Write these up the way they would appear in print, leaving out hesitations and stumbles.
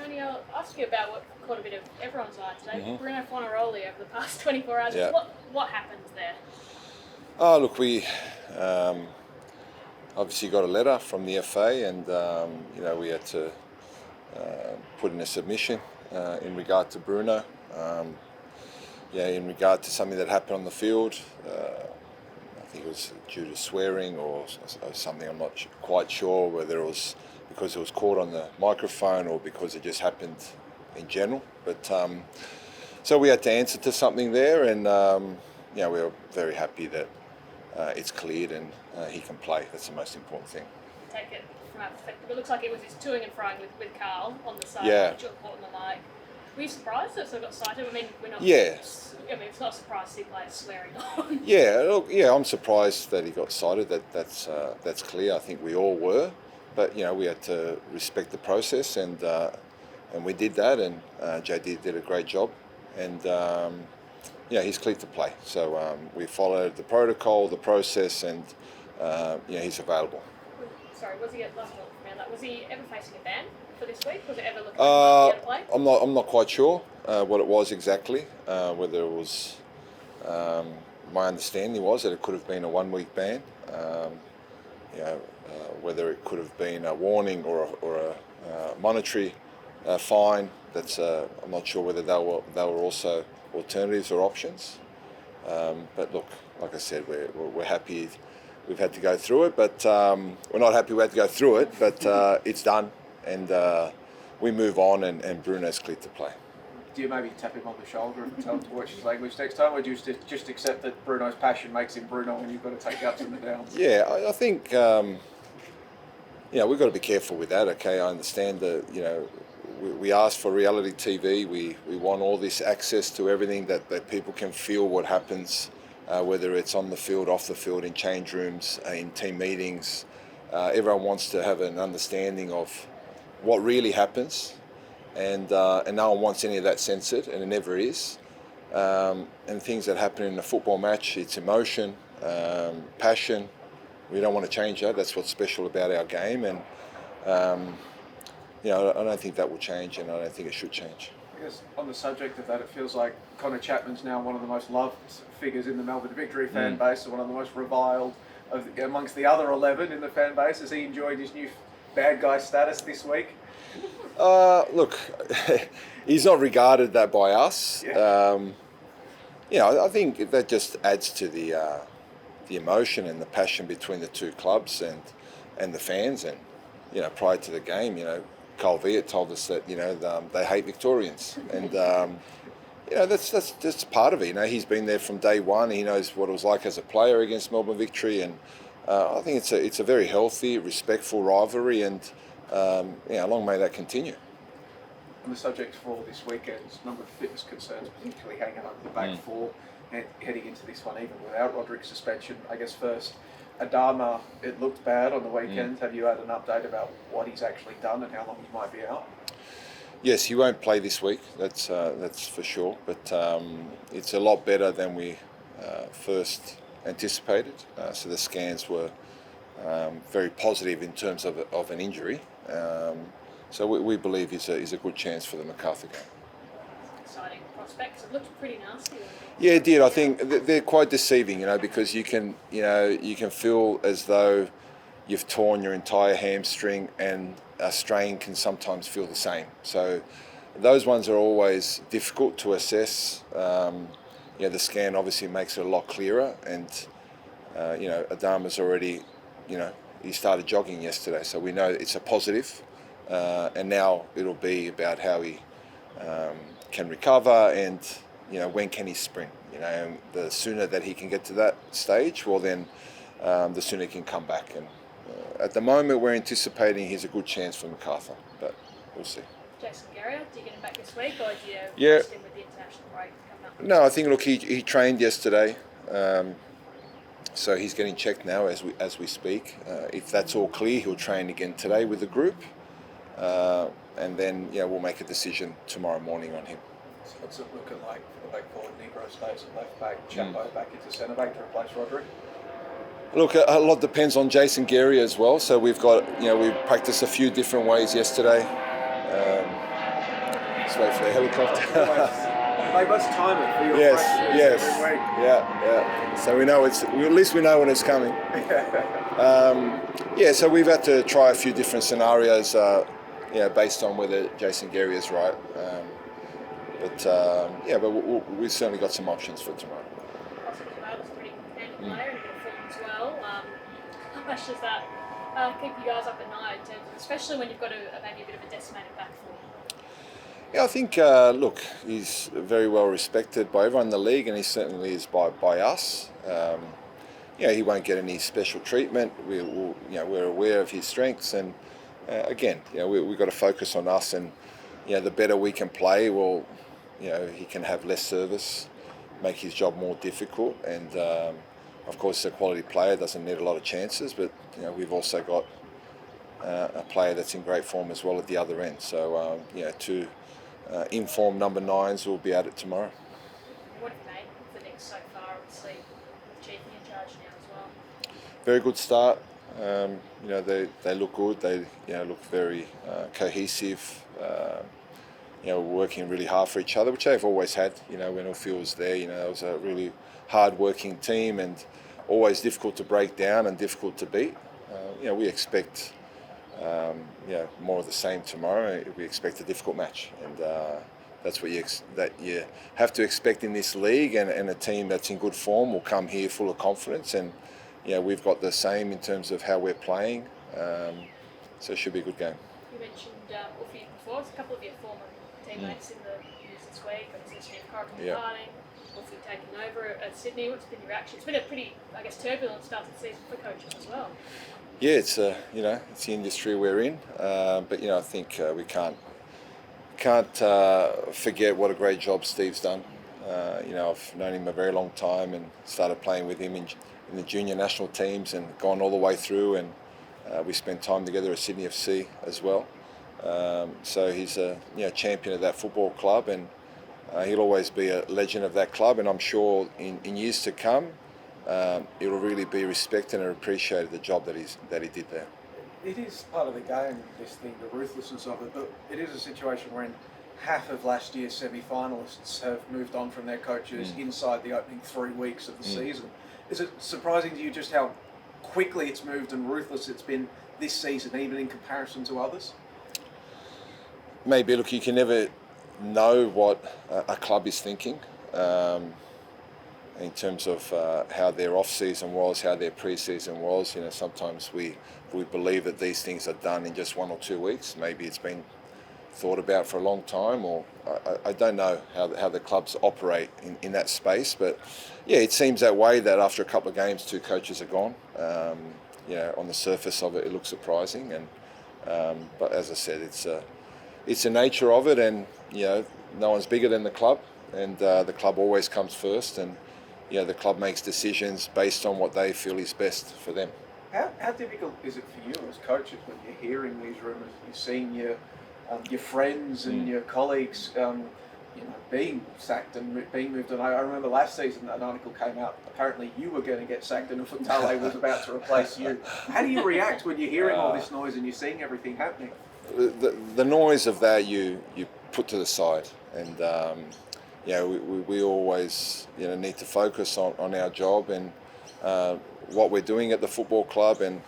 Tony, I'll ask you about what caught a bit of everyone's eye today. Mm-hmm. Bruno over the past 24 hours. Yeah. What happened there? Oh, look, we obviously got a letter from the FA, and we had to put in a submission in regard to Bruno. In regard to something that happened on the field. I think it was due to swearing or something. I'm not quite sure whether it was because it was caught on the microphone or because it just happened in general. But so we had to answer to something there, and we were very happy that it's cleared and he can play. That's the most important thing. Take it from our perspective. It looks like it was his toing and froing with Carl on the side, which got caught in the leg. Were you surprised that it got cited? I mean, we're not. Yeah. It's not a surprise to see players swearing on. Yeah, I'm surprised that he got cited. That's clear. I think we all were, but we had to respect the process, and we did that. And JD did a great job, and he's cleared to play. So we followed the protocol, the process, and he's available. Sorry, was he ever facing a ban for this week? Was it ever looking like he had to play? I'm not quite sure what it was exactly. Whether it was, my understanding was that it could have been a 1-week ban. Whether it could have been a warning or a monetary fine. That's I'm not sure whether they were also alternatives or options. But look, like I said, we're happy. We've had to go through it, but we're not happy we had to go through it. But it's done, and we move on, and Bruno's cleared to play. Do you maybe tap him on the shoulder and tell him to watch his language next time, or do you just accept that Bruno's passion makes him Bruno and you've got to take ups and the downs? Yeah, I think we've got to be careful with that. Okay, I understand that we asked for reality TV. We want all this access to everything that people can feel what happens. Whether it's on the field, off the field, in change rooms, in team meetings. Everyone wants to have an understanding of what really happens, and no one wants any of that censored, and it never is. And things that happen in a football match, it's emotion, passion. We don't want to change that. That's what's special about our game, and I don't think that will change, and I don't think it should change. I guess on the subject of that, it feels like Connor Chapman's now one of the most loved figures in the Melbourne Victory fan base, and one of the most reviled amongst the other 11 in the fan base. Has he enjoyed his new bad guy status this week? Look, he's not regarded that by us. Yeah. I think that just adds to the emotion and the passion between the two clubs and the fans. And prior to the game, Carl Viet told us that they hate Victorians, and that's part of it. He's been there from day one. He knows what it was like as a player against Melbourne Victory, and I think it's a very healthy, respectful rivalry, and long may that continue. On the subject for this weekend's number of fitness concerns, particularly hanging over the back four, and heading into this one even without Roderick's suspension. I guess first, Adama, it looked bad on the weekend. Have you had an update about what he's actually done and how long he might be out? Yes, he won't play this week. That's for sure. But it's a lot better than we first anticipated. So the scans were very positive in terms of an injury. So we believe he's a good chance for the MacArthur game. Exciting prospects. It looked pretty nasty. Yeah, it did. I think they're quite deceiving, because you can feel as though you've torn your entire hamstring, and a strain can sometimes feel the same. So those ones are always difficult to assess. The scan obviously makes it a lot clearer, and Adama's already, he started jogging yesterday, so we know it's a positive, and now it'll be about how he can recover, and when can he sprint. And the sooner that he can get to that stage, well then the sooner he can come back. And at the moment we're anticipating he's a good chance for MacArthur, but we'll see. Jason Garriott, do you get him back this week, or do you rest him with the international break coming up? No, I think he trained yesterday, so he's getting checked now as we speak. If that's all clear, he'll train again today with the group, and then we'll make a decision tomorrow morning on him. So what's it looking like for the back forward? Negro stays at left back, Chapo back into centre back to replace Roderick? Look, a lot depends on Jason Gary as well. So we've got, we practiced a few different ways yesterday. just wait for the helicopter. They must time it for your Yes, practices every week. yeah. So we know at least we know when it's coming. So we've had to try a few different scenarios, based on whether Jason Gary is right. But we've certainly got some options for tomorrow. Austin Cloud's a pretty competitive player and good form as well. How much does that keep you guys up at night, especially when you've got maybe a bit of a decimated back four? Yeah, I think, he's very well respected by everyone in the league, and he certainly is by us. He won't get any special treatment. We're aware of his strengths, and we've got to focus on us. And the better we can play, he can have less service, make his job more difficult. And of course, a quality player doesn't need a lot of chances, but we've also got a player that's in great form as well at the other end. So two informed number 9s will be at it tomorrow. What have you made of the Knicks so far? Obviously, with Chiefy in charge now as well. Very good start. They look good. They look very cohesive. Working really hard for each other, which they've always had. When Phil was there, it was a really hard-working team and always difficult to break down and difficult to beat. We expect more of the same tomorrow. We expect a difficult match, and that's what you have to expect in this league. And a team that's in good form will come here full of confidence. And we've got the same in terms of how we're playing. So it should be a good game. You mentioned Uffy before. It's a couple of your former teammates in the news this week. Obviously, Steve Corrigan departing, Uffy taking over at Sydney. What's been your reaction? It's been a pretty, turbulent start to the season for coaches as well. Yeah, it's it's the industry we're in, but I think we can't forget what a great job Steve's done. I've known him a very long time and started playing with him in the junior national teams and gone all the way through, and we spent time together at Sydney FC as well. So he's a champion of that football club, and he'll always be a legend of that club. And I'm sure in years to come, it'll really be respected and appreciated the job that he did there. It is part of the game, this thing, the ruthlessness of it, but it is a situation where half of last year's semi-finalists have moved on from their coaches inside the opening 3 weeks of the season. Is it surprising to you just how quickly it's moved and ruthless it's been this season, even in comparison to others? Maybe. Look, you can never know what a club is thinking. In terms of how their off-season was, how their pre-season was. Sometimes we believe that these things are done in just 1 or 2 weeks. Maybe it's been thought about for a long time, or I don't know how the clubs operate in that space. But it seems that way, that after a couple of games, 2 coaches are gone. On the surface of it, it looks surprising, but as I said, it's the nature of it, and no one's bigger than the club, and the club always comes first, and the club makes decisions based on what they feel is best for them. How difficult is it for you as coaches when you're hearing these rumours, you're seeing your friends and your colleagues being sacked and being moved on? I remember last season an article came out, apparently you were going to get sacked and Ufutale was about to replace you. How do you react when you're hearing all this noise and you're seeing everything happening? The noise of that you put to the side, and we always need to focus on our job and what we're doing at the football club, and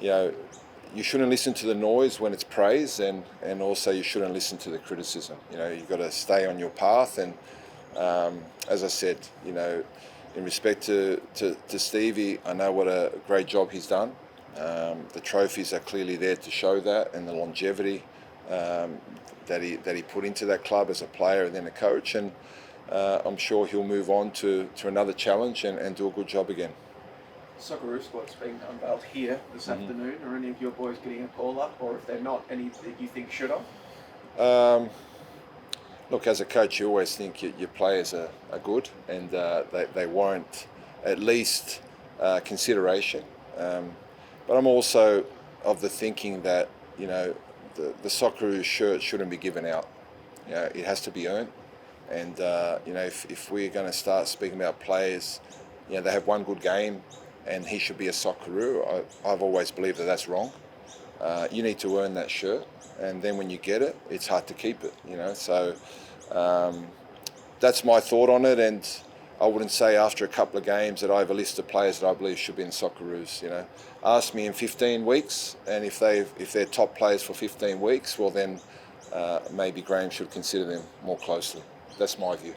you shouldn't listen to the noise when it's praise, and also you shouldn't listen to the criticism. You've got to stay on your path, and as I said, in respect to Stevie, I know what a great job he's done. The trophies are clearly there to show that, and the longevity that he put into that club as a player and then a coach, and I'm sure he'll move on to another challenge and do a good job again. Socceroos squad's being unveiled here this afternoon. Are any of your boys getting a call up, or if they're not, any that you think should have? Look, as a coach, you always think your players are good, and they warrant at least consideration. But I'm also of the thinking that the Socceroos shirt shouldn't be given out. It has to be earned. And if we're going to start speaking about players, they have one good game, and he should be a Socceroo. I've always believed that that's wrong. you need to earn that shirt, and then when you get it, it's hard to keep it. So that's my thought on it, and I wouldn't say after a couple of games that I have a list of players that I believe should be in Socceroos. Ask me in 15 weeks, and if they're top players for 15 weeks, well then maybe Graham should consider them more closely. That's my view.